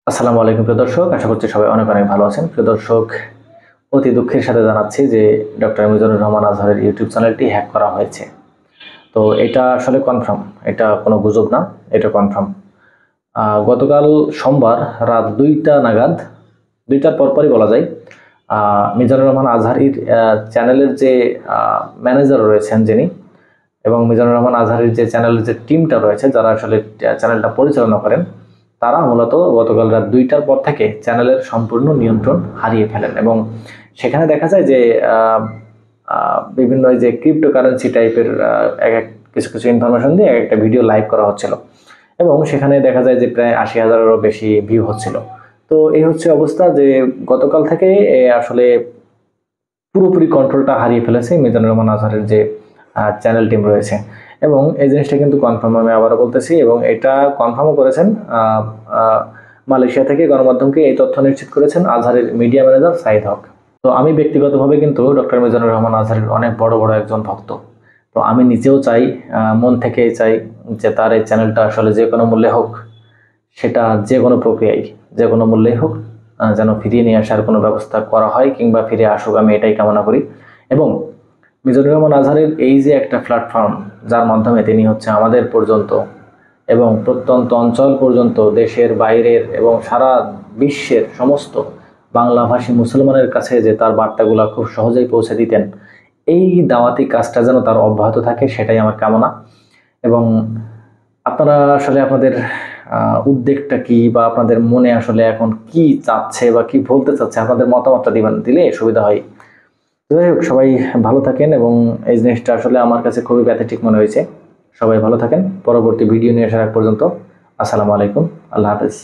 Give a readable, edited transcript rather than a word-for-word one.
আসসালামু আলাইকুম প্রিয় দর্শক, আশা করছি সবাই অনেক অনেক ভালো আছেন। প্রিয় দর্শক, অতি দুঃখের সাথে জানাচ্ছি যে ডক্টর মিজানুর রহমান আজহারের ইউটিউব চ্যানেলটি হ্যাক করা হয়েছে। তো এটা আসলে কনফার্ম, এটা কোনো গুজব না, এটা কনফার্ম। গতকাল সোমবার রাত 2টা নাগাদ, 2টার পরপরই বলা যায়, মিজানুর রহমান আজহারির চ্যানেলের যে ম্যানেজার রয়েছেন যিনি, এবং মিজানুর রহমান আজহারির যে চ্যানেলের যে টিমটা রয়েছে যারা আসলে চ্যানেলটা পরিচালনা করেন, তারা মূলত গতকাল রাত 2টার পর থেকে চ্যানেলের সম্পূর্ণ নিয়ন্ত্রণ হারিয়ে ফেলেন। এবং সেখানে দেখা যায় যে বিভিন্ন যে ক্রিপ্টোকারেন্সি টাইপের কিছু কিছু ইনফরমেশন দিয়ে একটা ভিডিও লাইভ করা হচ্ছিল, এবং সেখানে দেখা যায় যে প্রায় 80,000-এরও বেশি ভিউ হচ্ছিল। তো এই হচ্ছে অবস্থা যে গতকাল থেকে আসলে পুরোপুরি কন্ট্রোলটা হারিয়ে ফেলেছে মিজানুর রহমান আজহারের যে চ্যানেল টিম রয়েছে। এবং এই জিনিসটা কিন্তু কনফার্ম, আমি আবারও বলতেছি, এবং এটা কনফার্মও করেছেন মালয়েশিয়া থেকে গণমাধ্যমকে এই তথ্য নিশ্চিত করেছেন আজহারের মিডিয়া ম্যানেজার সাইদ হক। তো আমি ব্যক্তিগতভাবে কিন্তু ডক্টর মিজানুর রহমান আজহারের অনেক বড় বড় একজন ভক্ত। তো আমি নিজেও চাই, মন থেকেই চাই যে তার এই চ্যানেলটা আসলে যে কোনো মূল্যে হোক, সেটা যে কোনো প্রক্রিয়ায় যে কোনো মূল্যেই হোক, যেন ফিরিয়ে নিয়ে আসার কোনো ব্যবস্থা করা হয়, কিংবা ফিরে আসুক, আমি এটাই কামনা করি। এবং মিজানুর রহমান আজহারের এই যে একটা প্ল্যাটফর্ম, যার মাধ্যমে তিনি হচ্ছে আমাদের পর্যন্ত এবং প্রত্যন্ত অঞ্চল পর্যন্ত, দেশের বাইরের এবং সারা বিশ্বের সমস্ত বাংলাভাষী মুসলমানের কাছে যে তার বার্তাগুলো খুব সহজেই পৌঁছে দিতেন, এই দাওয়াতি কাজটা যেন তার অব্যাহত থাকে, সেটাই আমার কামনা। এবং আপনারা আসলে আপনাদের উদ্বেগটা কি, বা আপনাদের মনে আসলে এখন কি চাচ্ছে বা কি বলতে চাচ্ছে, আপনাদের মতামতটা দিলে সুবিধা হয়। যাই হোক, সবাই ভালো থাকেন, এবং এই জিনিসটা আসলে আমার কাছে খুবই প্যাথেটিক মনে হয়েছে। সবাই ভালো থাকেন। পরবর্তী ভিডিও নিয়ে আসার আগ পর্যন্ত আসসালামু আলাইকুম, আল্লাহ হাফেজ।